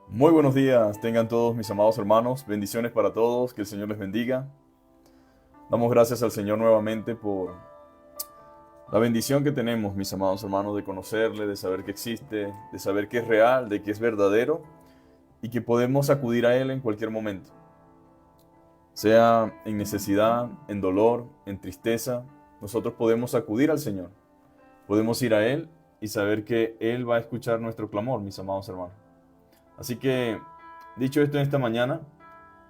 Muy buenos días, tengan todos mis amados hermanos, bendiciones para todos, que el Señor les bendiga. Damos gracias al Señor nuevamente por la bendición que tenemos, mis amados hermanos, de conocerle, de saber que existe, de saber que es real, de que es verdadero y que podemos acudir a Él en cualquier momento, sea en necesidad, en dolor, en tristeza. Nosotros podemos acudir al Señor, podemos ir a Él y saber que Él va a escuchar nuestro clamor, mis amados hermanos. Así que, dicho esto en esta mañana,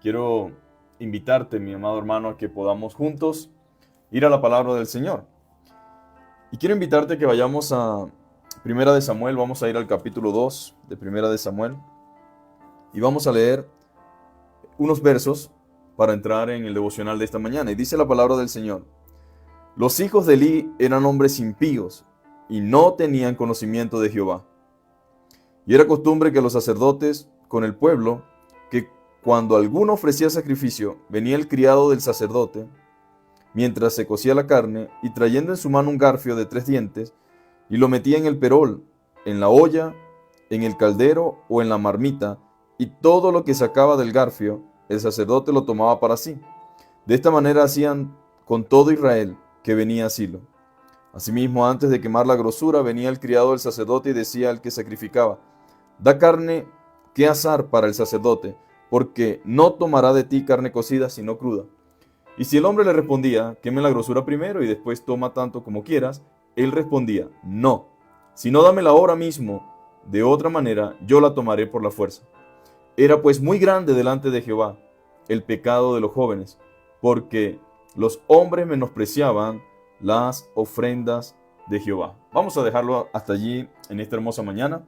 quiero invitarte, mi amado hermano, a que podamos juntos ir a la palabra del Señor. Y quiero invitarte a que vayamos a Primera de Samuel, vamos a ir al capítulo 2 de Primera de Samuel y vamos a leer unos versos para entrar en el devocional de esta mañana. Y dice la palabra del Señor: Los hijos de Elí eran hombres impíos y no tenían conocimiento de Jehová. Y era costumbre que los sacerdotes con el pueblo, que cuando alguno ofrecía sacrificio, venía el criado del sacerdote, mientras se cocía la carne, y trayendo en su mano un garfio de 3 dientes, y lo metía en el perol, en la olla, en el caldero o en la marmita, y todo lo que sacaba del garfio, el sacerdote lo tomaba para sí. De esta manera hacían con todo Israel que venía a Silo. Asimismo, antes de quemar la grosura, venía el criado del sacerdote y decía al que sacrificaba: Da carne que asar para el sacerdote, porque no tomará de ti carne cocida, sino cruda. Y si el hombre le respondía: Queme la grosura primero y después toma tanto como quieras, él respondía: No, sino dámela ahora mismo, de otra manera yo la tomaré por la fuerza. Era pues muy grande delante de Jehová el pecado de los jóvenes, porque los hombres menospreciaban las ofrendas de Jehová. Vamos a dejarlo hasta allí en esta hermosa mañana.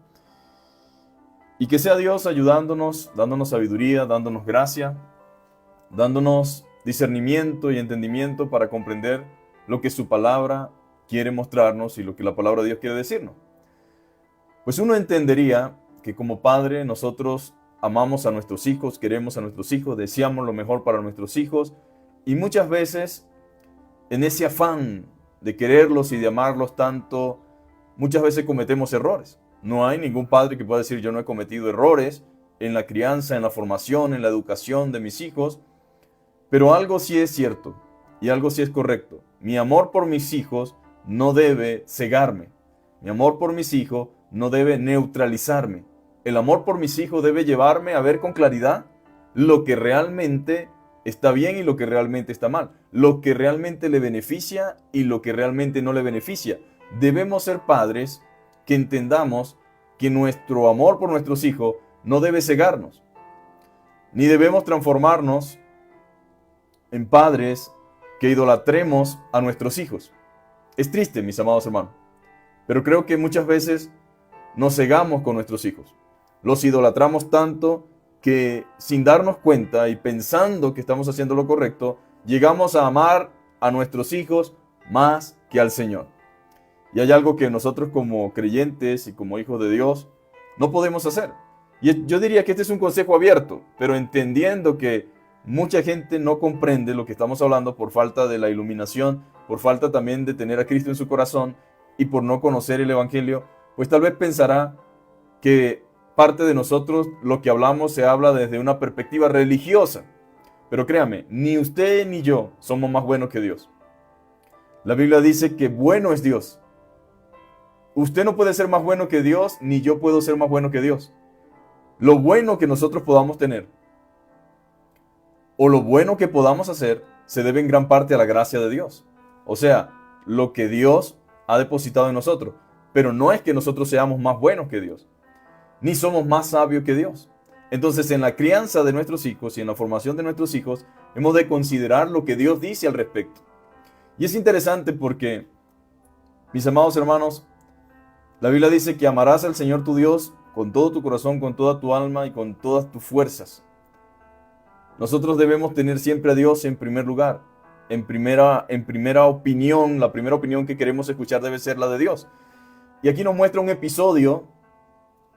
Y que sea Dios ayudándonos, dándonos sabiduría, dándonos gracia, dándonos discernimiento y entendimiento para comprender lo que su palabra quiere mostrarnos y lo que la palabra de Dios quiere decirnos. Pues uno entendería que como padre nosotros amamos a nuestros hijos, queremos a nuestros hijos, deseamos lo mejor para nuestros hijos, y muchas veces en ese afán de quererlos y de amarlos tanto, muchas veces cometemos errores. No hay ningún padre que pueda decir: yo no he cometido errores en la crianza, en la formación, en la educación de mis hijos. Pero algo sí es cierto y algo sí es correcto. Mi amor por mis hijos no debe cegarme. Mi amor por mis hijos no debe neutralizarme. El amor por mis hijos debe llevarme a ver con claridad lo que realmente está bien y lo que realmente está mal, lo que realmente le beneficia y lo que realmente no le beneficia. Debemos ser padres que entendamos que nuestro amor por nuestros hijos no debe cegarnos, ni debemos transformarnos en padres que idolatremos a nuestros hijos. Es triste, mis amados hermanos, pero creo que muchas veces nos cegamos con nuestros hijos. Los idolatramos tanto que, sin darnos cuenta y pensando que estamos haciendo lo correcto, llegamos a amar a nuestros hijos más que al Señor. Y hay algo que nosotros como creyentes y como hijos de Dios no podemos hacer. Y yo diría que este es un consejo abierto, pero entendiendo que mucha gente no comprende lo que estamos hablando por falta de la iluminación, por falta también de tener a Cristo en su corazón y por no conocer el Evangelio, pues tal vez pensará que parte de nosotros lo que hablamos se habla desde una perspectiva religiosa. Pero créame, ni usted ni yo somos más buenos que Dios. La Biblia dice que bueno es Dios. Usted no puede ser más bueno que Dios, ni yo puedo ser más bueno que Dios. Lo bueno que nosotros podamos tener o lo bueno que podamos hacer se debe en gran parte a la gracia de Dios. O sea, lo que Dios ha depositado en nosotros. Pero no es que nosotros seamos más buenos que Dios, ni somos más sabios que Dios. Entonces, en la crianza de nuestros hijos y en la formación de nuestros hijos, hemos de considerar lo que Dios dice al respecto. Y es interesante porque, mis amados hermanos, la Biblia dice que amarás al Señor tu Dios con todo tu corazón, con toda tu alma y con todas tus fuerzas. Nosotros debemos tener siempre a Dios en primer lugar. En primera opinión, la primera opinión que queremos escuchar debe ser la de Dios. Y aquí nos muestra un episodio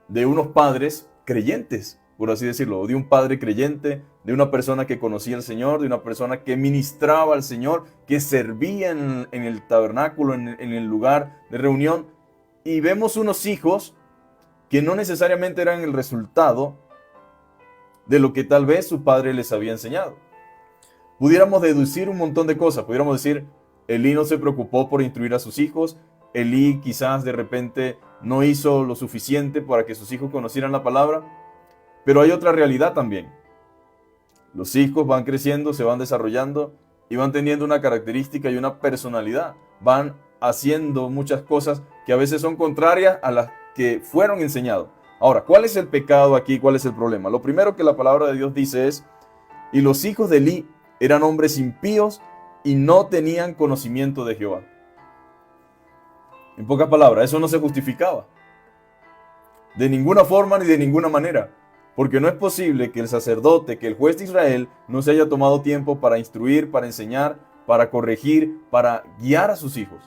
de unos padres creyentes, por así decirlo, de un padre creyente, de una persona que conocía al Señor, de una persona que ministraba al Señor, que servía en el tabernáculo, en el lugar de reunión. Y vemos unos hijos que no necesariamente eran el resultado de lo que tal vez su padre les había enseñado. Pudiéramos deducir un montón de cosas. Pudiéramos decir, Elí no se preocupó por instruir a sus hijos. Elí quizás de repente no hizo lo suficiente para que sus hijos conocieran la palabra. Pero hay otra realidad también. Los hijos van creciendo, se van desarrollando y van teniendo una característica y una personalidad. Van haciendo muchas cosas que a veces son contrarias a las que fueron enseñados. Ahora, ¿cuál es el pecado aquí? ¿Cuál es el problema? Lo primero que la palabra de Dios dice es, y los hijos de Elí eran hombres impíos y no tenían conocimiento de Jehová. En pocas palabras, eso no se justificaba. De ninguna forma ni de ninguna manera. Porque no es posible que el sacerdote, que el juez de Israel, no se haya tomado tiempo para instruir, para enseñar, para corregir, para guiar a sus hijos.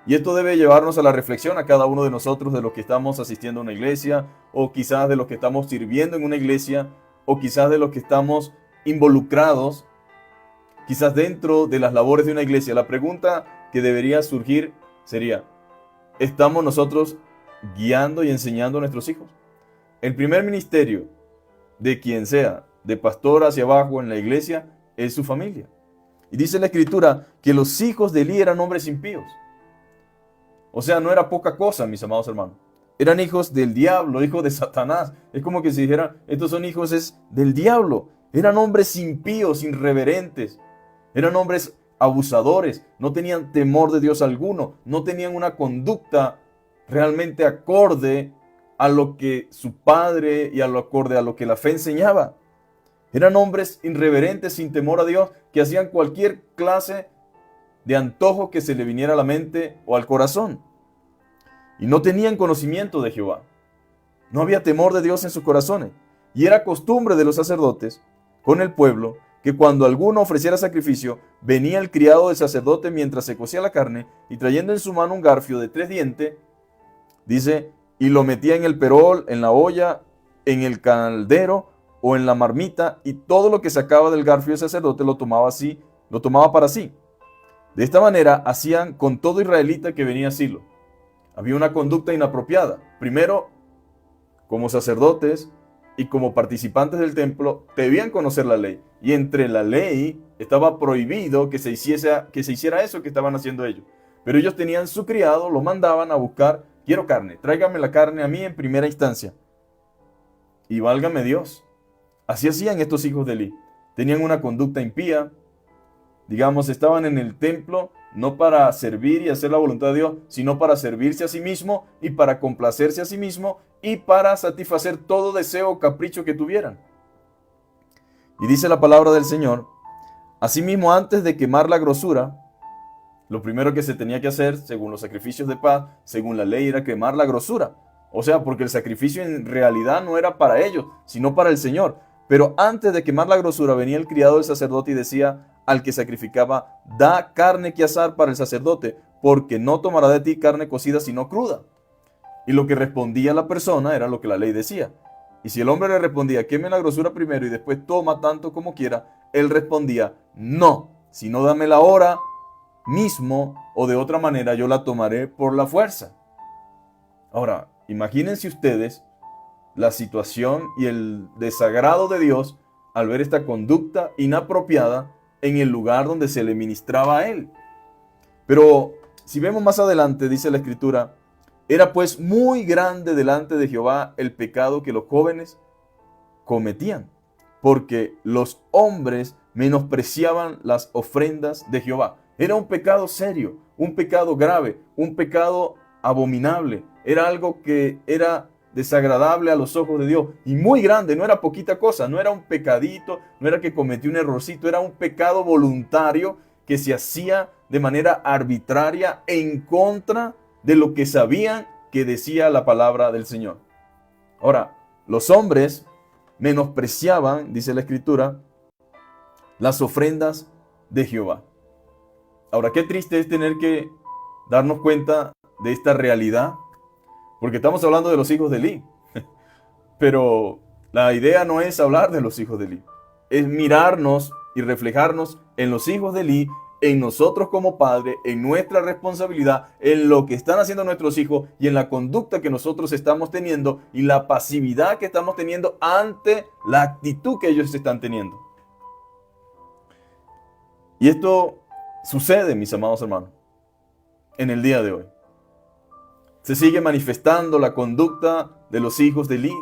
Y esto debe llevarnos a la reflexión a cada uno de nosotros, de los que estamos asistiendo a una iglesia, o quizás de los que estamos sirviendo en una iglesia, o quizás de los que estamos involucrados, quizás dentro de las labores de una iglesia. La pregunta que debería surgir sería, ¿estamos nosotros guiando y enseñando a nuestros hijos? El primer ministerio de quien sea, de pastor hacia abajo en la iglesia, es su familia. Y dice la Escritura que los hijos de Elí eran hombres impíos. O sea, no era poca cosa, mis amados hermanos. Eran hijos del diablo, hijos de Satanás. Es como que se dijera, estos son hijos del diablo. Eran hombres impíos, irreverentes. Eran hombres abusadores. No tenían temor de Dios alguno. No tenían una conducta realmente acorde a lo que su padre y acorde a lo que la fe enseñaba. Eran hombres irreverentes, sin temor a Dios, que hacían cualquier clase de antojo que se le viniera a la mente o al corazón. Y no tenían conocimiento de Jehová. No había temor de Dios en sus corazones. Y era costumbre de los sacerdotes con el pueblo que cuando alguno ofreciera sacrificio, venía el criado del sacerdote mientras se cocía la carne y trayendo en su mano un garfio de 3 dientes, dice, y lo metía en el perol, en la olla, en el caldero o en la marmita, y todo lo que sacaba del garfio del sacerdote lo tomaba para sí. De esta manera hacían con todo israelita que venía a Silo. Había una conducta inapropiada. Primero, como sacerdotes y como participantes del templo, debían conocer la ley. Y entre la ley estaba prohibido que se hiciera eso que estaban haciendo ellos. Pero ellos tenían su criado, lo mandaban a buscar, quiero carne, tráigame la carne a mí en primera instancia. Y válgame Dios. Así hacían estos hijos de Elí. Tenían una conducta impía. Digamos, estaban en el templo no para servir y hacer la voluntad de Dios, sino para servirse a sí mismo y para complacerse a sí mismo y para satisfacer todo deseo o capricho que tuvieran. Y dice la palabra del Señor, asimismo antes de quemar la grosura, lo primero que se tenía que hacer, según los sacrificios de paz, según la ley, era quemar la grosura. O sea, porque el sacrificio en realidad no era para ellos, sino para el Señor. Pero antes de quemar la grosura, venía el criado del sacerdote y decía al que sacrificaba, da carne que asar para el sacerdote, porque no tomará de ti carne cocida sino cruda. Y lo que respondía la persona era lo que la ley decía. Y si el hombre le respondía, queme la grosura primero y después toma tanto como quiera, él respondía, no, sino dámela ahora mismo o de otra manera yo la tomaré por la fuerza. Ahora, imagínense ustedes la situación y el desagrado de Dios al ver esta conducta inapropiada en el lugar donde se le ministraba a él. Pero si vemos más adelante, dice la Escritura, era pues muy grande delante de Jehová el pecado que los jóvenes cometían, porque los hombres menospreciaban las ofrendas de Jehová. Era un pecado serio, un pecado grave, un pecado abominable. Era algo que era desagradable a los ojos de Dios y muy grande, no era poquita cosa, no era un pecadito, no era que cometió un errorcito, era un pecado voluntario que se hacía de manera arbitraria en contra de lo que sabían que decía la palabra del Señor. Ahora, los hombres menospreciaban, dice la Escritura, las ofrendas de Jehová. Ahora, qué triste es tener que darnos cuenta de esta realidad, porque estamos hablando de los hijos de Elí. Pero la idea no es hablar de los hijos de Elí, es mirarnos y reflejarnos en los hijos de Elí en nosotros como padres, en nuestra responsabilidad, en lo que están haciendo nuestros hijos y en la conducta que nosotros estamos teniendo y la pasividad que estamos teniendo ante la actitud que ellos están teniendo. Y esto sucede, mis amados hermanos, en el día de hoy. Se sigue manifestando la conducta de los hijos de Eli,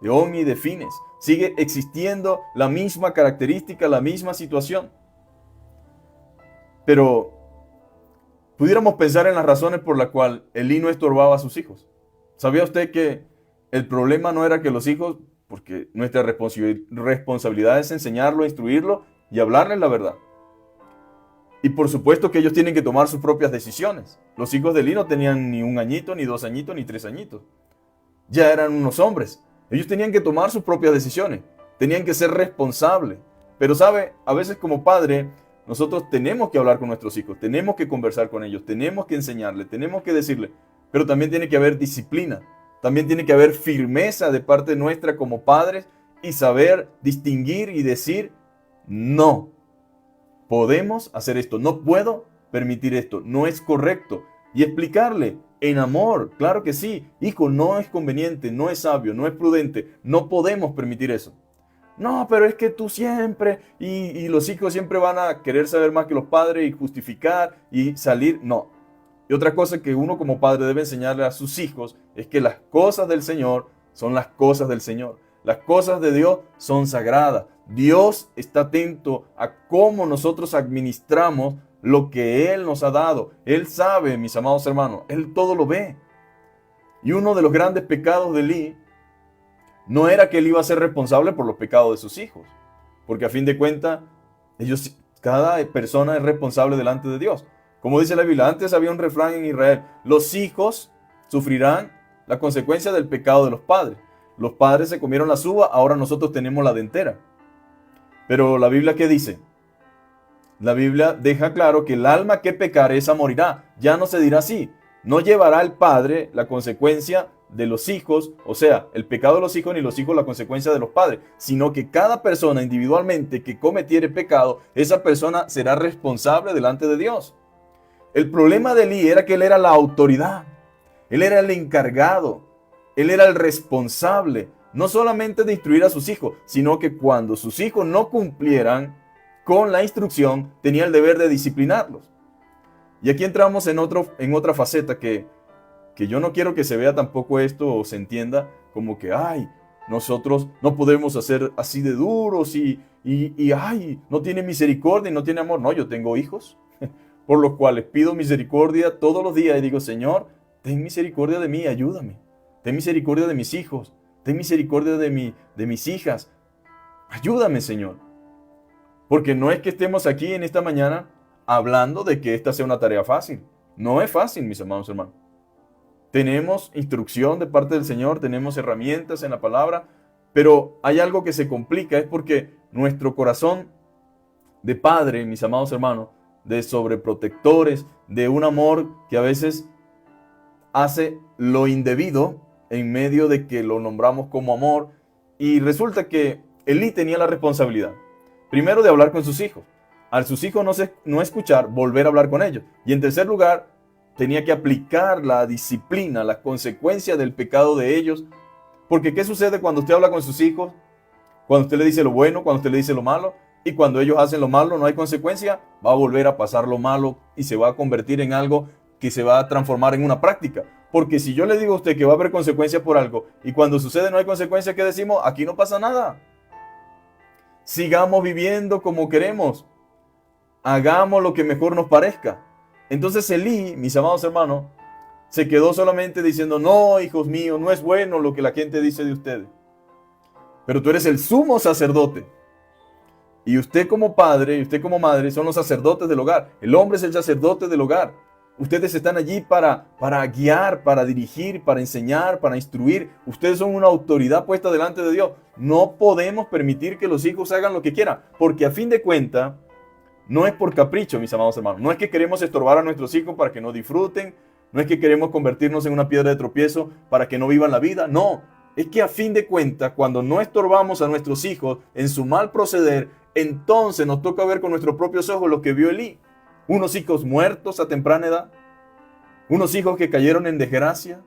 de Ofni y de Fines. Sigue existiendo la misma característica, la misma situación. Pero pudiéramos pensar en las razones por las cuales Eli no estorbaba a sus hijos. ¿Sabía usted que el problema no era que los hijos, porque nuestra responsabilidad es enseñarlo, instruirlo y hablarles la verdad? Y por supuesto que ellos tienen que tomar sus propias decisiones. Los hijos de Eli no tenían ni 1 añito, ni 2 añitos, ni 3 añitos. Ya eran unos hombres. Ellos tenían que tomar sus propias decisiones. Tenían que ser responsables. Pero sabe, a veces como padre, nosotros tenemos que hablar con nuestros hijos. Tenemos que conversar con ellos. Tenemos que enseñarles. Tenemos que decirles. Pero también tiene que haber disciplina. También tiene que haber firmeza de parte nuestra como padres. Y saber distinguir y decir no. Podemos hacer esto, no puedo permitir esto, no es correcto. Y explicarle en amor, claro que sí, hijo, no es conveniente, no es sabio, no es prudente, no podemos permitir eso. No, pero es que tú siempre, y los hijos siempre van a querer saber más que los padres y justificar y salir, no. Y otra cosa que uno como padre debe enseñarle a sus hijos es que las cosas del Señor son las cosas del Señor. Las cosas de Dios son sagradas. Dios está atento a cómo nosotros administramos lo que Él nos ha dado. Él sabe, mis amados hermanos, Él todo lo ve. Y uno de los grandes pecados de Eli no era que Él iba a ser responsable por los pecados de sus hijos. Porque a fin de cuentas, cada persona es responsable delante de Dios. Como dice la Biblia, antes había un refrán en Israel: los hijos sufrirán la consecuencia del pecado de los padres. Los padres se comieron la uva, ahora nosotros tenemos la dentera. Pero la Biblia, ¿qué dice? La Biblia deja claro que el alma que pecare, esa morirá. Ya no se dirá así. No llevará el padre la consecuencia de los hijos, o sea, el pecado de los hijos, ni los hijos la consecuencia de los padres, sino que cada persona individualmente que cometiere pecado, esa persona será responsable delante de Dios. El problema de Eli era que él era la autoridad. Él era el encargado. Él era el responsable, no solamente de instruir a sus hijos, sino que cuando sus hijos no cumplieran con la instrucción, tenía el deber de disciplinarlos. Y aquí entramos en otra faceta que yo no quiero que se vea tampoco esto o se entienda como que, ay, nosotros no podemos hacer así de duros y ay, no tiene misericordia y no tiene amor. No, yo tengo hijos, por los cuales pido misericordia todos los días y digo, Señor, ten misericordia de mí, ayúdame. Ten misericordia de mis hijos. Ten misericordia de mis hijas. Ayúdame, Señor. Porque no es que estemos aquí en esta mañana hablando de que esta sea una tarea fácil. No es fácil, mis amados hermanos. Tenemos instrucción de parte del Señor, tenemos herramientas en la palabra, pero hay algo que se complica, es porque nuestro corazón de padre, mis amados hermanos, de sobreprotectores, de un amor que a veces hace lo indebido, en medio de que lo nombramos como amor, y resulta que Eli tenía la responsabilidad, primero de hablar con sus hijos, al sus hijos no escuchar, volver a hablar con ellos, y en tercer lugar, tenía que aplicar la disciplina, las consecuencias del pecado de ellos, porque ¿qué sucede cuando usted habla con sus hijos? Cuando usted le dice lo bueno, cuando usted le dice lo malo, y cuando ellos hacen lo malo no hay consecuencia, va a volver a pasar lo malo y se va a convertir en algo que se va a transformar en una práctica. Porque si yo le digo a usted que va a haber consecuencias por algo y cuando sucede no hay consecuencias, ¿qué decimos? Aquí no pasa nada. Sigamos viviendo como queremos. Hagamos lo que mejor nos parezca. Entonces Eli, mis amados hermanos, se quedó solamente diciendo, no, hijos míos, no es bueno lo que la gente dice de ustedes. Pero tú eres el sumo sacerdote. Y usted como padre y usted como madre son los sacerdotes del hogar. El hombre es el sacerdote del hogar. Ustedes están allí para guiar, para dirigir, para enseñar, para instruir. Ustedes son una autoridad puesta delante de Dios. No podemos permitir que los hijos hagan lo que quieran, porque a fin de cuentas, no es por capricho, mis amados hermanos. No es que queremos estorbar a nuestros hijos para que no disfruten. No es que queremos convertirnos en una piedra de tropiezo para que no vivan la vida. No, es que a fin de cuentas, cuando no estorbamos a nuestros hijos en su mal proceder, entonces nos toca ver con nuestros propios ojos lo que vio Eli. unos hijos muertos a temprana edad, unos hijos que cayeron en desgracia,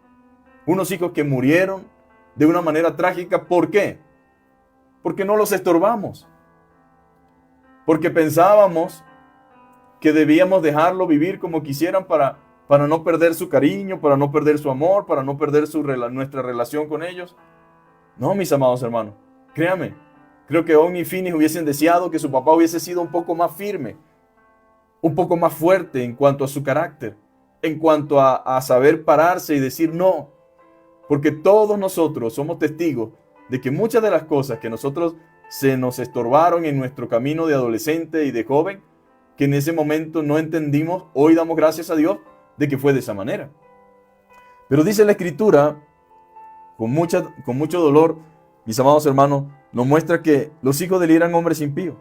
unos hijos que murieron de una manera trágica. ¿Por qué? Porque no los estorbamos, porque pensábamos que debíamos dejarlo vivir como quisieran para no perder su cariño, para no perder su amor, para no perder nuestra relación con ellos. No, mis amados hermanos, créame, creo que Ofni y Finis hubiesen deseado que su papá hubiese sido un poco más firme, un poco más fuerte en cuanto a su carácter, en cuanto a saber pararse y decir no, porque todos nosotros somos testigos de que muchas de las cosas que nosotros se nos estorbaron en nuestro camino de adolescente y de joven, que en ese momento no entendimos, hoy damos gracias a Dios de que fue de esa manera. Pero dice la Escritura, con mucho dolor, mis amados hermanos, nos muestra que los hijos de Eli eran hombres impíos.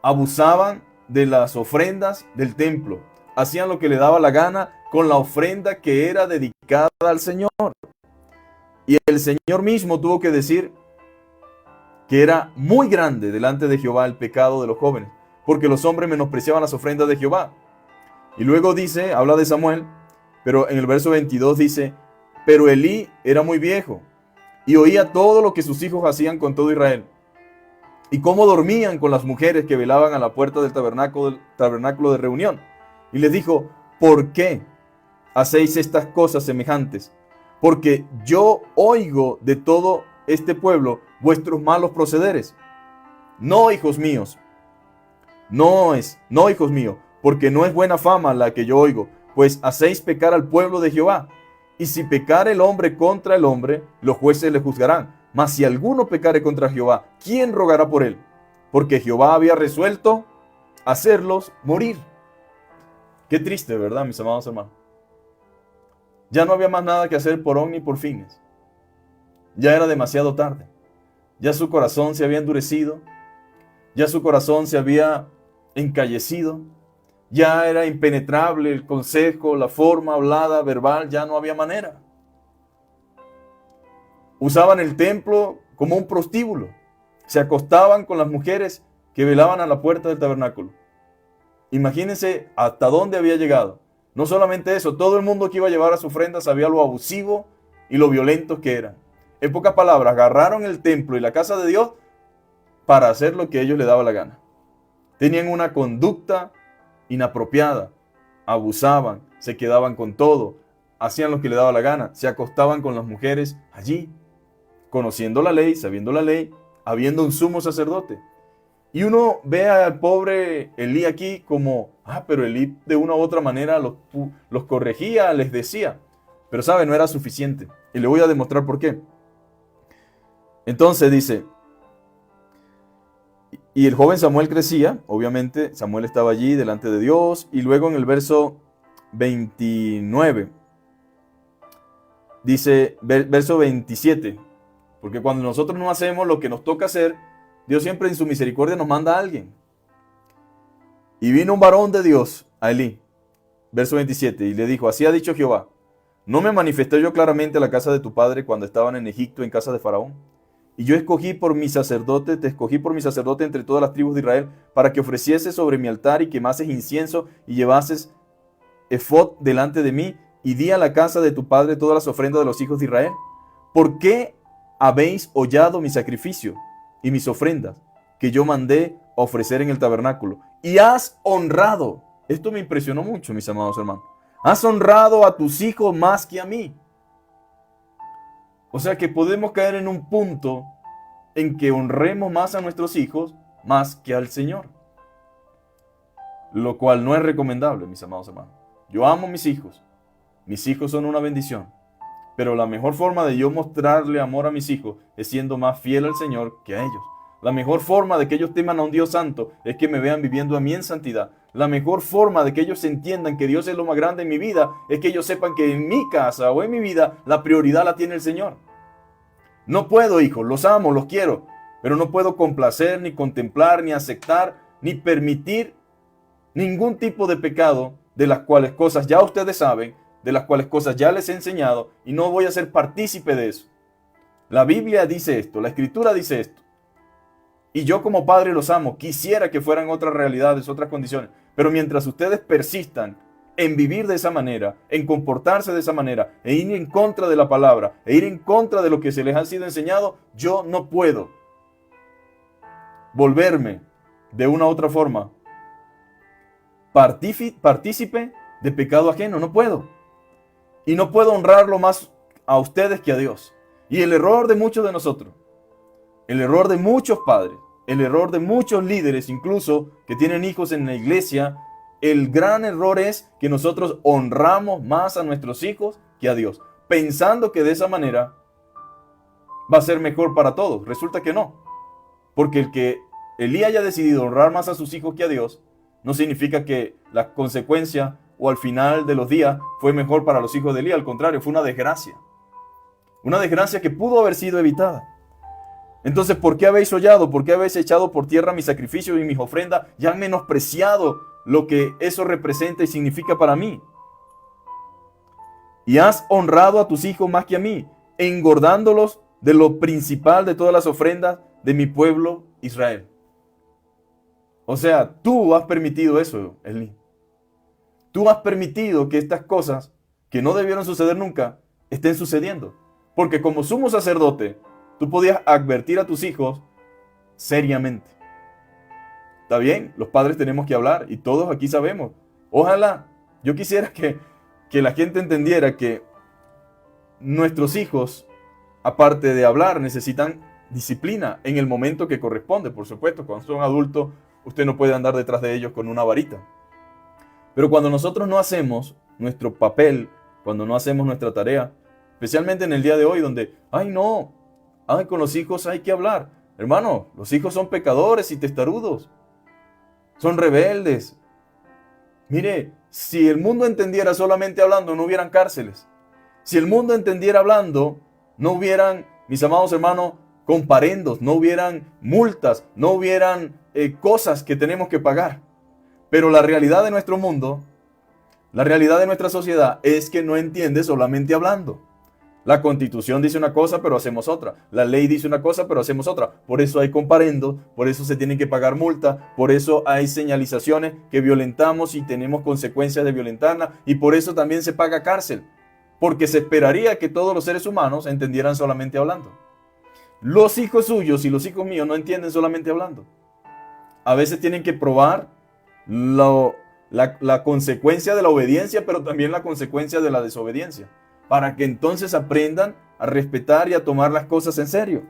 Abusaban de las ofrendas del templo. Hacían lo que le daba la gana con la ofrenda que era dedicada al Señor. Y el Señor mismo tuvo que decir que era muy grande delante de Jehová el pecado de los jóvenes, porque los hombres menospreciaban las ofrendas de Jehová. Y luego dice, habla de Samuel, pero en el verso 22 dice, pero Elí era muy viejo y oía todo lo que sus hijos hacían con todo Israel, y cómo dormían con las mujeres que velaban a la puerta del tabernáculo de reunión. Y les dijo, ¿por qué hacéis estas cosas semejantes? Porque yo oigo de todo este pueblo vuestros malos procederes. No, hijos míos, no, hijos míos, porque no es buena fama la que yo oigo, pues hacéis pecar al pueblo de Jehová. Y si pecare el hombre contra el hombre, los jueces le juzgarán. Mas si alguno pecare contra Jehová, ¿quién rogará por él? Porque Jehová había resuelto hacerlos morir. Qué triste, ¿verdad, mis amados hermanos? Ya no había más nada que hacer por Ofni y por Finis. Ya era demasiado tarde. Ya su corazón se había endurecido. Ya su corazón se había encallecido. Ya era impenetrable el consejo, la forma hablada, verbal, ya no había manera. Usaban el templo como un prostíbulo. Se acostaban con las mujeres que velaban a la puerta del tabernáculo. Imagínense hasta dónde había llegado. No solamente eso, todo el mundo que iba a llevar a su ofrenda sabía lo abusivo y lo violento que eran. En pocas palabras, agarraron el templo y la casa de Dios para hacer lo que a ellos les daba la gana. Tenían una conducta inapropiada, abusaban, se quedaban con todo, hacían lo que les daba la gana, se acostaban con las mujeres allí, conociendo la ley, sabiendo la ley, habiendo un sumo sacerdote. Y uno ve al pobre Elí aquí como, pero Elí de una u otra manera los corregía, les decía, pero sabe, no era suficiente. Y le voy a demostrar por qué. Entonces dice, y el joven Samuel crecía, obviamente Samuel estaba allí delante de Dios, y luego en el verso 29, dice, verso 27, porque cuando nosotros no hacemos lo que nos toca hacer, Dios siempre en su misericordia nos manda a alguien. Y vino un varón de Dios a Elí, verso 27, y le dijo, así ha dicho Jehová, ¿no me manifesté yo claramente a la casa de tu padre cuando estaban en Egipto en casa de Faraón? Y yo te escogí por mi sacerdote entre todas las tribus de Israel, para que ofrecieses sobre mi altar y quemases incienso y llevases efod delante de mí, y di a la casa de tu padre todas las ofrendas de los hijos de Israel. ¿Por qué habéis hollado mi sacrificio y mis ofrendas que yo mandé a ofrecer en el tabernáculo? Y has honrado, esto me impresionó mucho, mis amados hermanos, has honrado a tus hijos más que a mí. O sea que podemos caer en un punto en que honremos más a nuestros hijos más que al Señor. Lo cual no es recomendable, mis amados hermanos. Yo amo a mis hijos son una bendición. Pero la mejor forma de yo mostrarle amor a mis hijos es siendo más fiel al Señor que a ellos. La mejor forma de que ellos teman a un Dios santo es que me vean viviendo a mí en santidad. La mejor forma de que ellos entiendan que Dios es lo más grande en mi vida es que ellos sepan que en mi casa o en mi vida la prioridad la tiene el Señor. No puedo, hijos, los amo, los quiero, pero no puedo complacer, ni contemplar, ni aceptar, ni permitir ningún tipo de pecado de las cuales cosas ya ustedes saben, de las cuales cosas ya les he enseñado, y no voy a ser partícipe de eso. La Biblia dice esto, la Escritura dice esto. Y yo como padre los amo. Quisiera que fueran otras realidades, otras condiciones. Pero mientras ustedes persistan en vivir de esa manera, en comportarse de esa manera, e ir en contra de la palabra, e ir en contra de lo que se les ha sido enseñado, yo no puedo volverme de una u otra forma partícipe de pecado ajeno. No puedo. Y no puedo honrarlo más a ustedes que a Dios. Y el error de muchos de nosotros, el error de muchos padres, el error de muchos líderes, incluso que tienen hijos en la iglesia, el gran error es que nosotros honramos más a nuestros hijos que a Dios, pensando que de esa manera va a ser mejor para todos. Resulta que no. Porque el que Elí haya decidido honrar más a sus hijos que a Dios, no significa que la consecuencia o al final de los días fue mejor para los hijos de Elí. Al contrario, fue una desgracia. Una desgracia que pudo haber sido evitada. Entonces, ¿por qué habéis hollado? ¿Por qué habéis echado por tierra mis sacrificios y mis ofrendas? Ya han menospreciado lo que eso representa y significa para mí. Y has honrado a tus hijos más que a mí, engordándolos de lo principal de todas las ofrendas de mi pueblo Israel. O sea, tú has permitido eso, Elí. Tú has permitido que estas cosas, que no debieron suceder nunca, estén sucediendo. Porque como sumo sacerdote, tú podías advertir a tus hijos seriamente. ¿Está bien? Los padres tenemos que hablar y todos aquí sabemos. Ojalá, yo quisiera que la gente entendiera que nuestros hijos, aparte de hablar, necesitan disciplina en el momento que corresponde. Por supuesto, cuando son adultos, usted no puede andar detrás de ellos con una varita. Pero cuando nosotros no hacemos nuestro papel, cuando no hacemos nuestra tarea, especialmente en el día de hoy donde, con los hijos hay que hablar. Hermano, los hijos son pecadores y testarudos. Son rebeldes. Mire, si el mundo entendiera solamente hablando, no hubieran cárceles. Si el mundo entendiera hablando, no hubieran, mis amados hermanos, comparendos, no hubieran multas, no hubieran cosas que tenemos que pagar. Pero la realidad de nuestro mundo, la realidad de nuestra sociedad es que no entiende solamente hablando. La Constitución dice una cosa, pero hacemos otra. La ley dice una cosa, pero hacemos otra. Por eso hay comparendos, por eso se tienen que pagar multas, por eso hay señalizaciones que violentamos y tenemos consecuencias de violentarlas, y por eso también se paga cárcel. Porque se esperaría que todos los seres humanos entendieran solamente hablando. Los hijos suyos y los hijos míos no entienden solamente hablando. A veces tienen que probar la consecuencia de la obediencia, pero también la consecuencia de la desobediencia, para que entonces aprendan a respetar y a tomar las cosas en serio.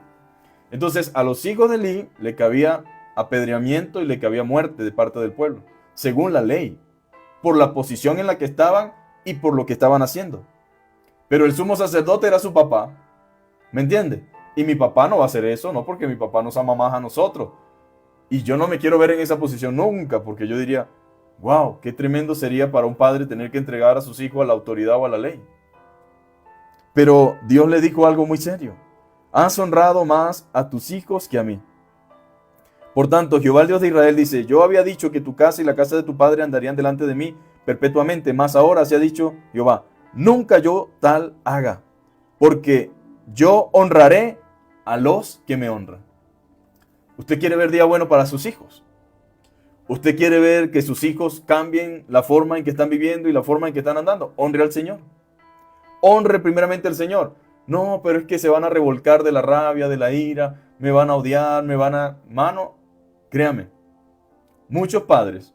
Entonces a los hijos de Elí le cabía apedreamiento y le cabía muerte de parte del pueblo, según la ley, por la posición en la que estaban y por lo que estaban haciendo. Pero el sumo sacerdote era su papá, ¿me entiende? Y mi papá no va a hacer eso, no, porque mi papá nos ama más a nosotros. Y yo no me quiero ver en esa posición nunca, porque yo diría, wow, qué tremendo sería para un padre tener que entregar a sus hijos a la autoridad o a la ley. Pero Dios le dijo algo muy serio. Has honrado más a tus hijos que a mí. Por tanto, Jehová el Dios de Israel dice, yo había dicho que tu casa y la casa de tu padre andarían delante de mí perpetuamente, mas ahora se ha dicho Jehová, nunca yo tal haga, porque yo honraré a los que me honran. ¿Usted quiere ver día bueno para sus hijos? ¿Usted quiere ver que sus hijos cambien la forma en que están viviendo y la forma en que están andando? Honre al Señor. Honre primeramente al Señor. No, pero es que se van a revolcar de la rabia, de la ira, me van a odiar, Mano, créame, muchos padres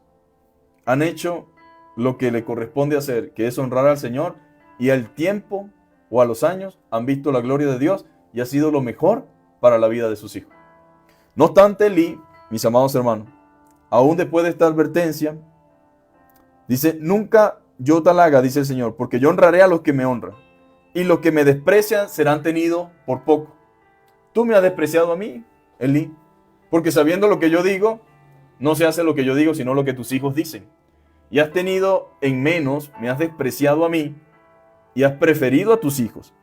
han hecho lo que le corresponde hacer, que es honrar al Señor, y al tiempo o a los años han visto la gloria de Dios y ha sido lo mejor para la vida de sus hijos. No obstante, Elí, mis amados hermanos, aún después de esta advertencia, dice, nunca yo tal haga, dice el Señor, porque yo honraré a los que me honran, y los que me desprecian serán tenidos por poco. Tú me has despreciado a mí, Elí, porque sabiendo lo que yo digo, no se hace lo que yo digo, sino lo que tus hijos dicen. Y has tenido en menos, me has despreciado a mí, y has preferido a tus hijos.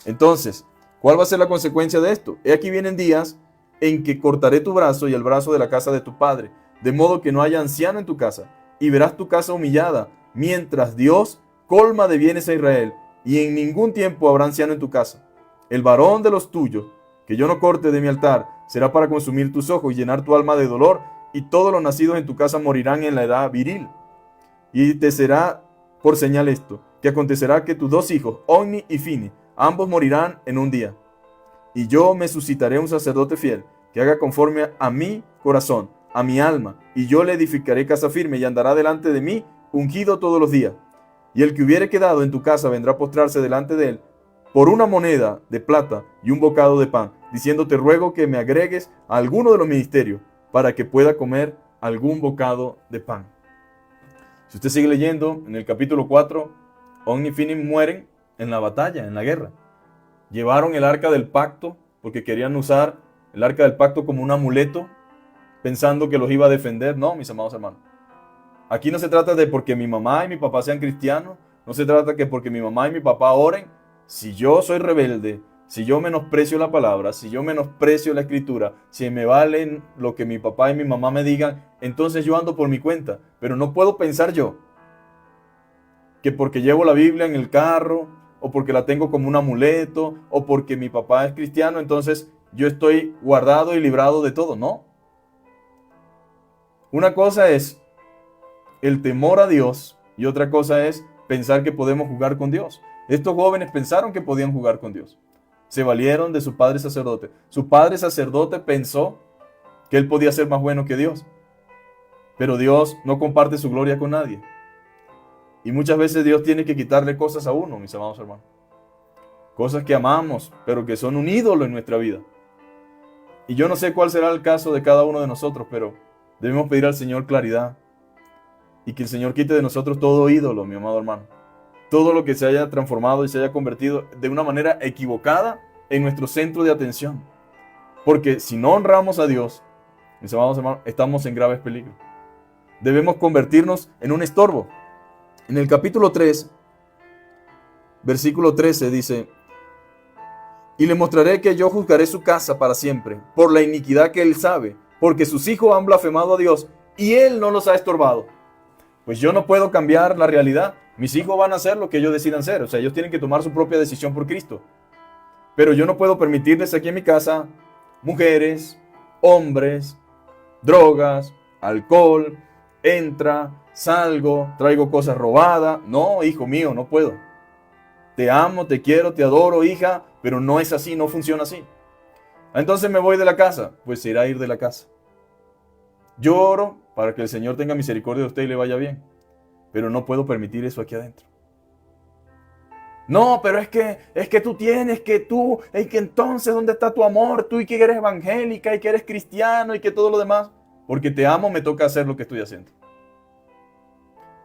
Entonces, ¿cuál va a ser la consecuencia de esto? He aquí vienen días en que cortaré tu brazo y el brazo de la casa de tu padre, de modo que no haya anciano en tu casa, y verás tu casa humillada, mientras Dios colma de bienes a Israel, y en ningún tiempo habrá anciano en tu casa. El varón de los tuyos, que yo no corte de mi altar, será para consumir tus ojos y llenar tu alma de dolor, y todos los nacidos en tu casa morirán en la edad viril. Y te será por señal esto, que acontecerá que tus dos hijos, Ofni y Fini, ambos morirán en un día. Y yo me suscitaré un sacerdote fiel, que haga conforme a mi corazón, a mi alma, y yo le edificaré casa firme, y andará delante de mí, ungido todos los días. Y el que hubiere quedado en tu casa vendrá a postrarse delante de él, por una moneda de plata y un bocado de pan, diciendo: te ruego que me agregues a alguno de los ministerios, para que pueda comer algún bocado de pan. Si usted sigue leyendo, en el capítulo 4, Ofni y Fini mueren en la batalla, en la guerra. Llevaron el arca del pacto, porque querían usar el arca del pacto como un amuleto, pensando que los iba a defender. No, mis amados hermanos. Aquí no se trata de porque mi mamá y mi papá sean cristianos, no se trata que porque mi mamá y mi papá oren. Si yo soy rebelde, si yo menosprecio la palabra, si yo menosprecio la escritura, si me valen lo que mi papá y mi mamá me digan, entonces yo ando por mi cuenta. Pero no puedo pensar yo que porque llevo la Biblia en el carro, o porque la tengo como un amuleto, o porque mi papá es cristiano, entonces yo estoy guardado y librado de todo. No. Una cosa es el temor a Dios y otra cosa es pensar que podemos jugar con Dios. Estos jóvenes pensaron que podían jugar con Dios. Se valieron de su padre sacerdote. Su padre sacerdote pensó que él podía ser más bueno que Dios. Pero Dios no comparte su gloria con nadie. Y muchas veces Dios tiene que quitarle cosas a uno, mis amados hermanos. Cosas que amamos, pero que son un ídolo en nuestra vida. Y yo no sé cuál será el caso de cada uno de nosotros, pero debemos pedir al Señor claridad. Y que el Señor quite de nosotros todo ídolo, mi amado hermano. Todo lo que se haya transformado y se haya convertido de una manera equivocada en nuestro centro de atención. Porque si no honramos a Dios, mis amados hermanos, estamos en graves peligros. Debemos convertirnos en un estorbo. En el capítulo 3, versículo 13 dice: y le mostraré que yo juzgaré su casa para siempre, por la iniquidad que él sabe, porque sus hijos han blasfemado a Dios, y él no los ha estorbado. Pues yo no puedo cambiar la realidad. Mis hijos van a hacer lo que ellos decidan hacer. O sea, ellos tienen que tomar su propia decisión por Cristo. Pero yo no puedo permitirles aquí en mi casa mujeres, hombres, drogas, alcohol, entra, salgo, traigo cosas robadas. No, hijo mío, no puedo. Te amo, te quiero, te adoro, hija, pero no es así, no funciona así. Entonces me voy de la casa. Pues se irá a ir de la casa. Yo oro para que el Señor tenga misericordia de usted y le vaya bien. Pero no puedo permitir eso aquí adentro. No, pero es que tú tienes que es que entonces, ¿dónde está tu amor? Tú y que eres evangélica y que eres cristiano y que todo lo demás. Porque te amo, me toca hacer lo que estoy haciendo.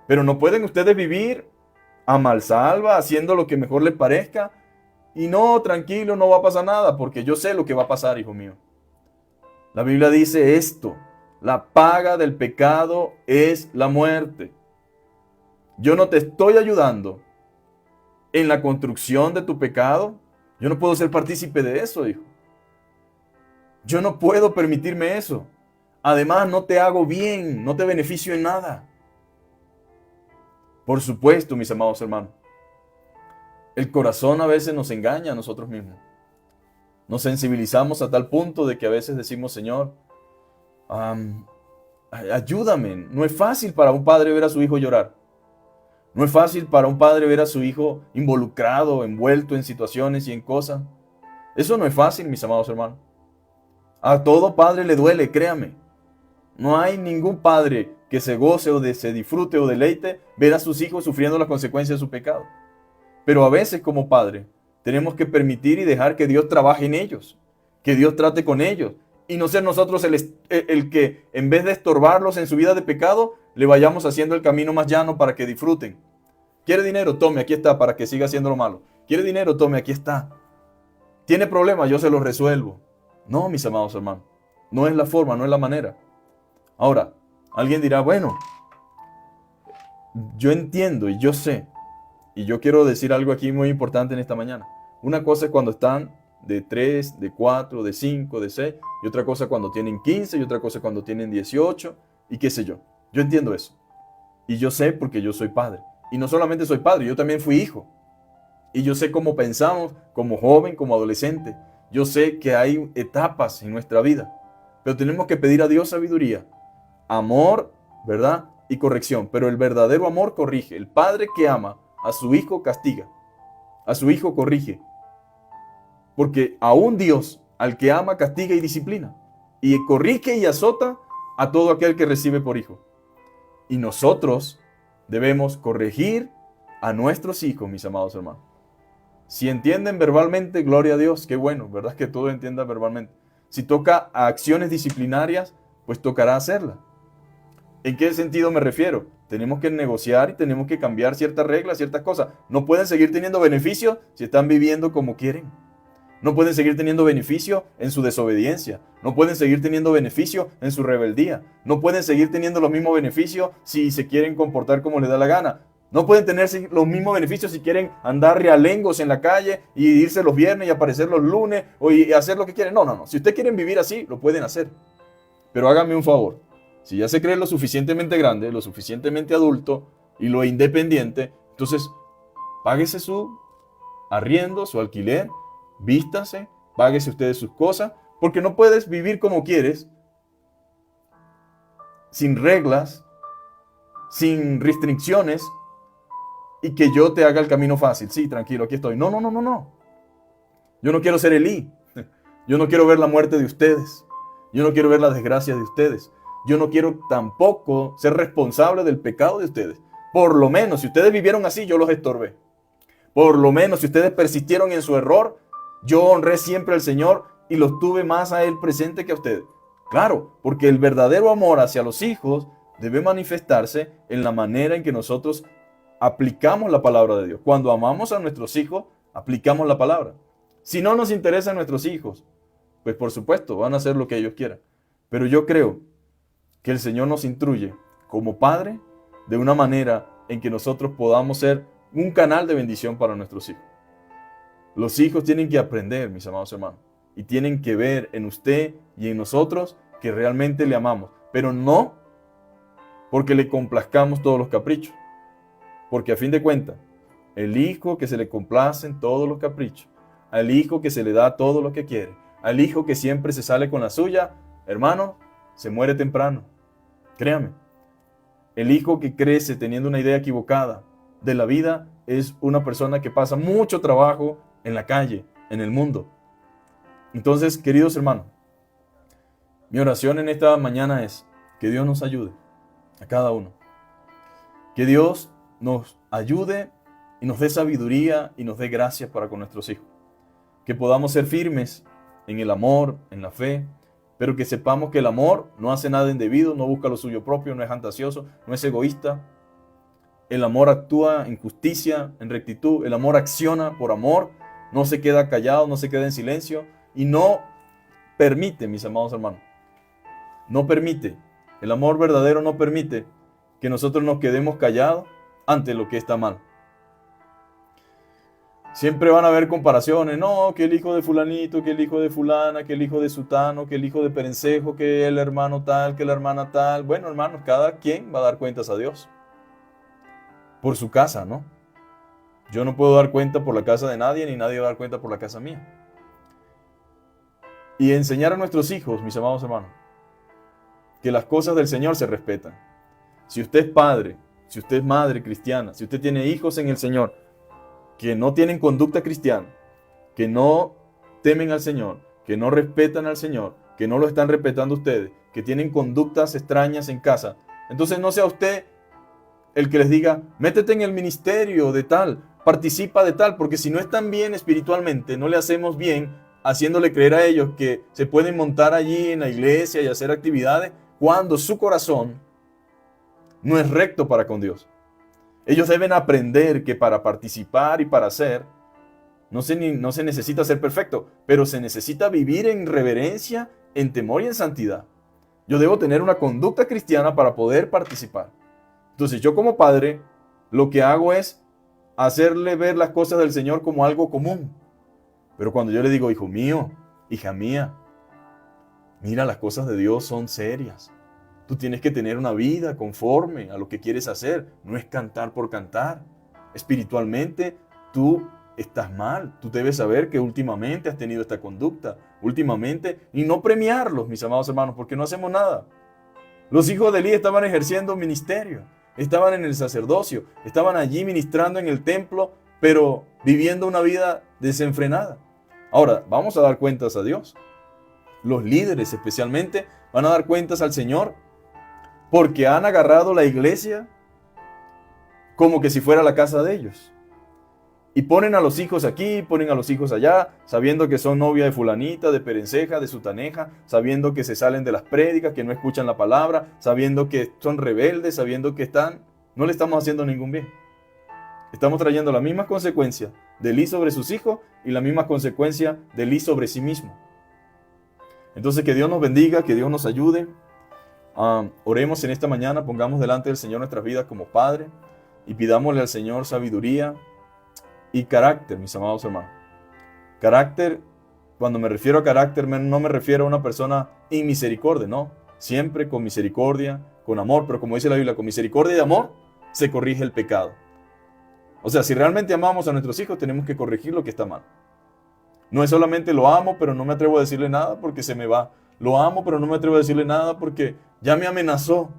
Pero no pueden ustedes vivir a malsalva, haciendo lo que mejor les parezca. Y no, tranquilo, no va a pasar nada, porque yo sé lo que va a pasar, hijo mío. La Biblia dice esto: la paga del pecado es la muerte. Yo no te estoy ayudando en la construcción de tu pecado. Yo no puedo ser partícipe de eso, hijo. Yo no puedo permitirme eso. Además, no te hago bien, no te beneficio en nada. Por supuesto, mis amados hermanos, el corazón a veces nos engaña a nosotros mismos. Nos sensibilizamos a tal punto de que a veces decimos: Señor, ayúdame. No es fácil para un padre ver a su hijo llorar. No es fácil para un padre ver a su hijo involucrado, envuelto en situaciones y en cosas. Eso no es fácil, mis amados hermanos. A todo padre le duele, créame. No hay ningún padre que se goce o se disfrute o deleite ver a sus hijos sufriendo las consecuencias de su pecado. Pero a veces, como padre, tenemos que permitir y dejar que Dios trabaje en ellos, que Dios trate con ellos, y no ser nosotros el que, en vez de estorbarlos en su vida de pecado, le vayamos haciendo el camino más llano para que disfruten. ¿Quiere dinero? Tome, aquí está, para que siga haciendo lo malo. ¿Quiere dinero? Tome, aquí está. ¿Tiene problemas? Yo se los resuelvo. No, mis amados hermanos, no es la forma, no es la manera. Ahora, alguien dirá: bueno, yo entiendo y yo sé, y yo quiero decir algo aquí muy importante en esta mañana. Una cosa es cuando están de 3, de 4, de 5, de 6, y otra cosa cuando tienen 15, y otra cosa cuando tienen 18, y qué sé yo. Yo entiendo eso. Y yo sé porque yo soy padre. Y no solamente soy padre, yo también fui hijo. Y yo sé cómo pensamos como joven, como adolescente. Yo sé que hay etapas en nuestra vida, pero tenemos que pedir a Dios sabiduría, amor, ¿verdad? Y corrección. Pero el verdadero amor corrige. El padre que ama a su hijo castiga, a su hijo corrige. Porque aún Dios, al que ama, castiga y disciplina. Y corrige y azota a todo aquel que recibe por hijo. Y nosotros debemos corregir a nuestros hijos, mis amados hermanos. Si entienden verbalmente, gloria a Dios, qué bueno, ¿verdad? Que todo entienda verbalmente. Si toca a acciones disciplinarias, pues tocará hacerlas. ¿En qué sentido me refiero? Tenemos que negociar y tenemos que cambiar ciertas reglas, ciertas cosas. No pueden seguir teniendo beneficios si están viviendo como quieren. No pueden seguir teniendo beneficio en su desobediencia. No pueden seguir teniendo beneficio en su rebeldía. No pueden seguir teniendo los mismos beneficios si se quieren comportar como les da la gana. No pueden tener los mismos beneficios si quieren andar realengos en la calle y irse los viernes y aparecer los lunes y hacer lo que quieren. No. Si ustedes quieren vivir así, lo pueden hacer. Pero háganme un favor. Si ya se cree lo suficientemente grande, lo suficientemente adulto y lo independiente, entonces páguese su arriendo, su alquiler, vístase, páguese ustedes sus cosas, porque no puedes vivir como quieres, sin reglas, sin restricciones, y que yo te haga el camino fácil. Sí, tranquilo, aquí estoy. No. Yo no quiero ser Elí. Yo no quiero ver la muerte de ustedes. Yo no quiero ver la desgracia de ustedes. Yo no quiero tampoco ser responsable del pecado de ustedes. Por lo menos, si ustedes vivieron así, yo los estorbé. Por lo menos, si ustedes persistieron en su error, yo honré siempre al Señor y los tuve más a Él presente que a ustedes. Claro, porque el verdadero amor hacia los hijos debe manifestarse en la manera en que nosotros aplicamos la palabra de Dios. Cuando amamos a nuestros hijos, aplicamos la palabra. Si no nos interesan nuestros hijos, pues por supuesto, van a hacer lo que ellos quieran. Pero yo creo que el Señor nos instruye como Padre de una manera en que nosotros podamos ser un canal de bendición para nuestros hijos. Los hijos tienen que aprender, mis amados hermanos, y tienen que ver en usted y en nosotros que realmente le amamos, pero no porque le complazcamos todos los caprichos, porque a fin de cuentas, el hijo que se le complacen todos los caprichos, al hijo que se le da todo lo que quiere, al hijo que siempre se sale con la suya, hermano, se muere temprano. Créame, el hijo que crece teniendo una idea equivocada de la vida es una persona que pasa mucho trabajo en la calle, en el mundo. Entonces, queridos hermanos, mi oración en esta mañana es que Dios nos ayude a cada uno. Que Dios nos ayude y nos dé sabiduría y nos dé gracia para con nuestros hijos. Que podamos ser firmes en el amor, en la fe, pero que sepamos que el amor no hace nada indebido, no busca lo suyo propio, no es fantasioso, no es egoísta. El amor actúa en justicia, en rectitud. El amor acciona por amor, no se queda callado, no se queda en silencio y no permite, mis amados hermanos, no permite, el amor verdadero no permite que nosotros nos quedemos callados ante lo que está mal. Siempre van a haber comparaciones, no, que el hijo de fulanito, que el hijo de fulana, que el hijo de sutano, que el hijo de perencejo, que el hermano tal, que la hermana tal. Bueno, hermanos, cada quien va a dar cuentas a Dios por su casa, ¿no? Yo no puedo dar cuenta por la casa de nadie, ni nadie va a dar cuenta por la casa mía. Y enseñar a nuestros hijos, mis amados hermanos, que las cosas del Señor se respetan. Si usted es padre, si usted es madre cristiana, si usted tiene hijos en el Señor, que no tienen conducta cristiana, que no temen al Señor, que no respetan al Señor, que no lo están respetando ustedes, que tienen conductas extrañas en casa, entonces no sea usted el que les diga, métete en el ministerio de tal, participa de tal, porque si no están bien espiritualmente, no le hacemos bien haciéndole creer a ellos que se pueden montar allí en la iglesia y hacer actividades cuando su corazón no es recto para con Dios. Ellos deben aprender que para participar y para hacer, no se necesita ser perfecto, pero se necesita vivir en reverencia, en temor y en santidad. Yo debo tener una conducta cristiana para poder participar. Entonces yo como padre, lo que hago es hacerle ver las cosas del Señor como algo común. Pero cuando yo le digo, hijo mío, hija mía, mira, las cosas de Dios son serias. Tú tienes que tener una vida conforme a lo que quieres hacer. No es cantar por cantar. Espiritualmente, tú estás mal. Tú debes saber que últimamente has tenido esta conducta, y no premiarlos, mis amados hermanos, porque no hacemos nada. Los hijos de Elí estaban ejerciendo ministerio, estaban en el sacerdocio, estaban allí ministrando en el templo, pero viviendo una vida desenfrenada. Ahora, vamos a dar cuentas a Dios. Los líderes especialmente van a dar cuentas al Señor porque han agarrado la iglesia como que si fuera la casa de ellos. Y ponen a los hijos aquí, ponen a los hijos allá, sabiendo que son novia de fulanita, de perenceja, de sutaneja, sabiendo que se salen de las prédicas, que no escuchan la palabra, sabiendo que son rebeldes, sabiendo que no le estamos haciendo ningún bien. Estamos trayendo la misma consecuencia de Elí sobre sus hijos y la misma consecuencia de Elí sobre sí mismo. Entonces, que Dios nos bendiga, que Dios nos ayude. Oremos en esta mañana, pongamos delante del Señor nuestras vidas como Padre y pidámosle al Señor sabiduría y carácter, mis amados hermanos. Carácter, cuando me refiero a carácter, no me refiero a una persona inmisericordia, no. Siempre con misericordia, con amor, pero como dice la Biblia, con misericordia y amor se corrige el pecado. O sea, si realmente amamos a nuestros hijos, tenemos que corregir lo que está mal. No es solamente lo amo, pero no me atrevo a decirle nada porque se me va. Lo amo, pero no me atrevo a decirle nada porque ya me amenazó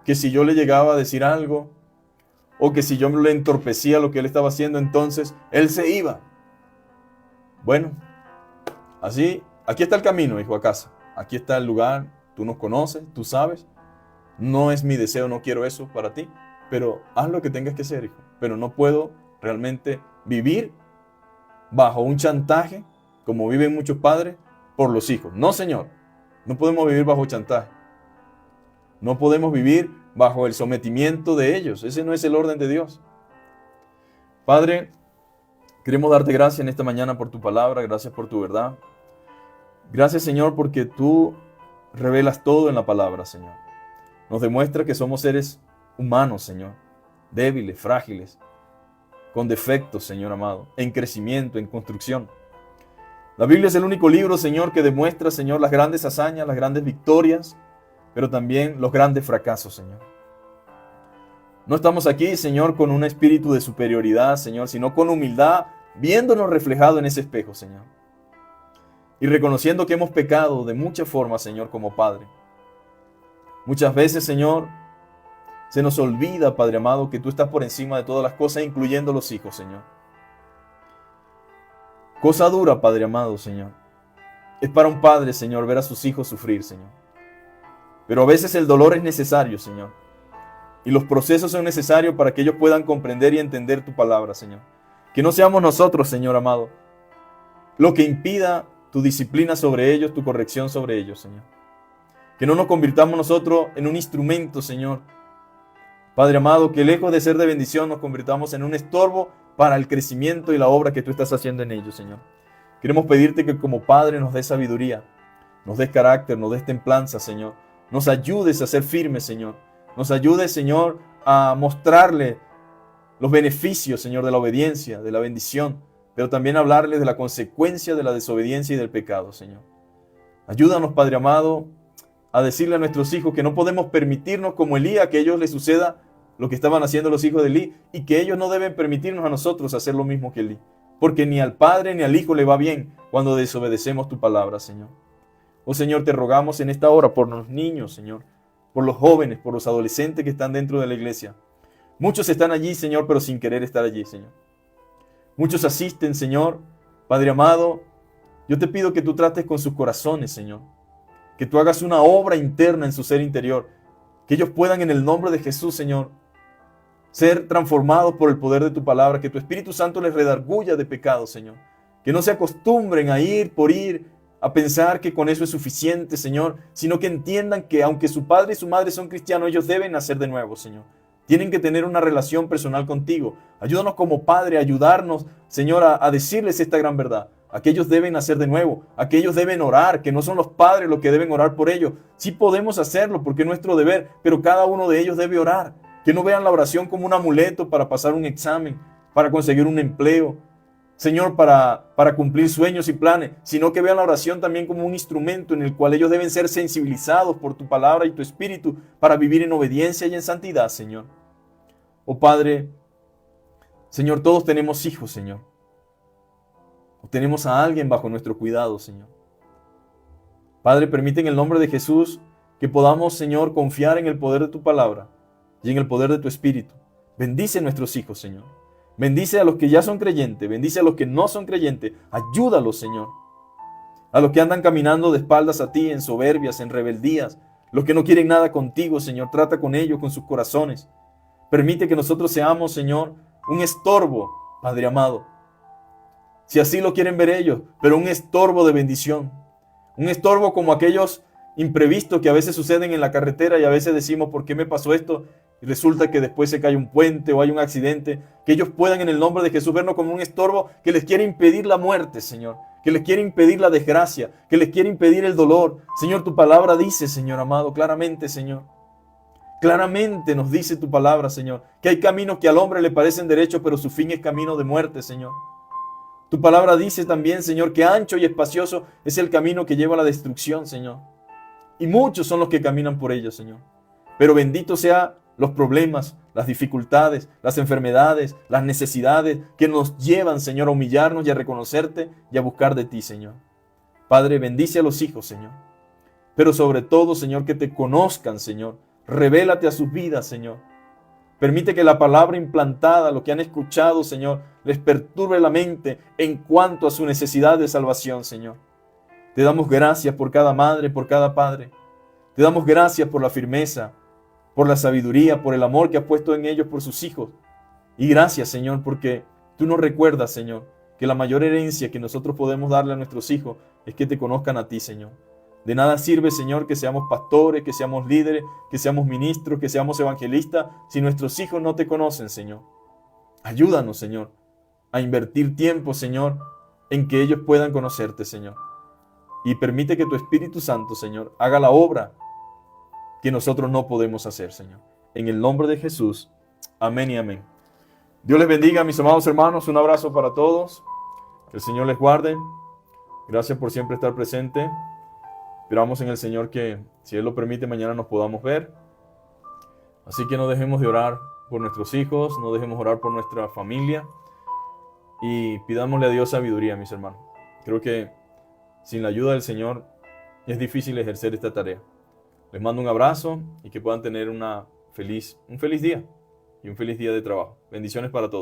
que si yo le llegaba a decir algo, o que si yo le entorpecía lo que él estaba haciendo, entonces él se iba. Bueno, así, aquí está el camino, hijo, a casa. Aquí está el lugar, tú nos conoces, tú sabes. No es mi deseo, no quiero eso para ti, pero haz lo que tengas que hacer, hijo. Pero no puedo realmente vivir bajo un chantaje, como viven muchos padres, por los hijos. No, Señor, no podemos vivir bajo chantaje. No podemos vivir bajo el sometimiento de ellos. Ese no es el orden de Dios. Padre, queremos darte gracias en esta mañana por tu palabra, gracias por tu verdad. Gracias, Señor, porque tú revelas todo en la palabra, Señor. Nos demuestra que somos seres humanos, Señor, débiles, frágiles, con defectos, Señor amado, en crecimiento, en construcción. La Biblia es el único libro, Señor, que demuestra, Señor, las grandes hazañas, las grandes victorias, pero también los grandes fracasos, Señor. No estamos aquí, Señor, con un espíritu de superioridad, Señor, sino con humildad, viéndonos reflejado en ese espejo, Señor. Y reconociendo que hemos pecado de muchas formas, Señor, como Padre. Muchas veces, Señor, se nos olvida, Padre amado, que tú estás por encima de todas las cosas, incluyendo los hijos, Señor. Cosa dura, Padre amado, Señor. Es para un padre, Señor, ver a sus hijos sufrir, Señor. Pero a veces el dolor es necesario, Señor. Y los procesos son necesarios para que ellos puedan comprender y entender tu palabra, Señor. Que no seamos nosotros, Señor amado, lo que impida tu disciplina sobre ellos, tu corrección sobre ellos, Señor. Que no nos convirtamos nosotros en un instrumento, Señor. Padre amado, que lejos de ser de bendición nos convirtamos en un estorbo para el crecimiento y la obra que tú estás haciendo en ellos, Señor. Queremos pedirte que como Padre nos des sabiduría, nos des carácter, nos des templanza, Señor. Nos ayudes a ser firmes, Señor. Nos ayudes, Señor, a mostrarle los beneficios, Señor, de la obediencia, de la bendición, pero también hablarles de la consecuencia de la desobediencia y del pecado, Señor. Ayúdanos, Padre amado, a decirle a nuestros hijos que no podemos permitirnos como Elí a que a ellos les suceda lo que estaban haciendo los hijos de Elí y que ellos no deben permitirnos a nosotros hacer lo mismo que Elí. Porque ni al Padre ni al Hijo le va bien cuando desobedecemos tu palabra, Señor. Oh Señor, te rogamos en esta hora por los niños, Señor, por los jóvenes, por los adolescentes que están dentro de la iglesia. Muchos están allí, Señor, pero sin querer estar allí, Señor. Muchos asisten, Señor. Padre amado, yo te pido que tú trates con sus corazones, Señor. Que tú hagas una obra interna en su ser interior. Que ellos puedan en el nombre de Jesús, Señor, ser transformados por el poder de tu palabra. Que tu Espíritu Santo les redarguya de pecado, Señor. Que no se acostumbren a ir por ir, a pensar que con eso es suficiente, Señor, sino que entiendan que aunque su padre y su madre son cristianos, ellos deben nacer de nuevo, Señor. Tienen que tener una relación personal contigo. Ayúdanos como Padre a ayudarnos, Señor, a decirles esta gran verdad. A que ellos deben nacer de nuevo, a que ellos deben orar, que no son los padres los que deben orar por ellos. Sí podemos hacerlo porque es nuestro deber, pero cada uno de ellos debe orar. Que no vean la oración como un amuleto para pasar un examen, para conseguir un empleo, Señor, para cumplir sueños y planes, sino que vean la oración también como un instrumento en el cual ellos deben ser sensibilizados por tu palabra y tu espíritu para vivir en obediencia y en santidad, Señor. Oh Padre, Señor, todos tenemos hijos, Señor. o tenemos a alguien bajo nuestro cuidado, Señor. Padre, permite en el nombre de Jesús que podamos, Señor, confiar en el poder de tu palabra y en el poder de tu Espíritu. Bendice a nuestros hijos, Señor. Bendice a los que ya son creyentes, bendice a los que no son creyentes. Ayúdalos, Señor. A los que andan caminando de espaldas a ti en soberbias, en rebeldías, los que no quieren nada contigo, Señor, trata con ellos, con sus corazones. Permite que nosotros seamos, Señor, un estorbo, Padre amado. Si así lo quieren ver ellos, pero un estorbo de bendición. Un estorbo como aquellos imprevistos que a veces suceden en la carretera y a veces decimos, ¿por qué me pasó esto? Y resulta que después se cae un puente o hay un accidente. Que ellos puedan en el nombre de Jesús vernos como un estorbo que les quiere impedir la muerte, Señor. Que les quiere impedir la desgracia, que les quiere impedir el dolor. Señor, tu palabra dice, Señor amado, claramente, Señor. Claramente nos dice tu palabra, Señor, que hay caminos que al hombre le parecen derechos, pero su fin es camino de muerte, Señor. Tu palabra dice también, Señor, que ancho y espacioso es el camino que lleva a la destrucción, Señor. Y muchos son los que caminan por ello, Señor. Pero bendito sea los problemas, las dificultades, las enfermedades, las necesidades que nos llevan, Señor, a humillarnos y a reconocerte y a buscar de ti, Señor. Padre, bendice a los hijos, Señor. Pero sobre todo, Señor, que te conozcan, Señor. Revélate a sus vidas, Señor. Permite que la palabra implantada, lo que han escuchado, Señor, les perturbe la mente en cuanto a su necesidad de salvación, Señor. Te damos gracias por cada madre, por cada padre. Te damos gracias por la firmeza, por la sabiduría, por el amor que has puesto en ellos por sus hijos. Y gracias, Señor, porque tú nos recuerdas, Señor, que la mayor herencia que nosotros podemos darle a nuestros hijos es que te conozcan a ti, Señor. De nada sirve, Señor, que seamos pastores, que seamos líderes, que seamos ministros, que seamos evangelistas, si nuestros hijos no te conocen, Señor. Ayúdanos, Señor, a invertir tiempo, Señor, en que ellos puedan conocerte, Señor. Y permite que tu Espíritu Santo, Señor, haga la obra que nosotros no podemos hacer, Señor. En el nombre de Jesús. Amén y amén. Dios les bendiga, mis amados hermanos. Un abrazo para todos. Que el Señor les guarde. Gracias por siempre estar presente. Esperamos en el Señor que, si Él lo permite, mañana nos podamos ver. Así que no dejemos de orar por nuestros hijos, no dejemos de orar por nuestra familia y pidámosle a Dios sabiduría, mis hermanos. Creo que sin la ayuda del Señor es difícil ejercer esta tarea. Les mando un abrazo y que puedan tener un feliz día y un feliz día de trabajo. Bendiciones para todos.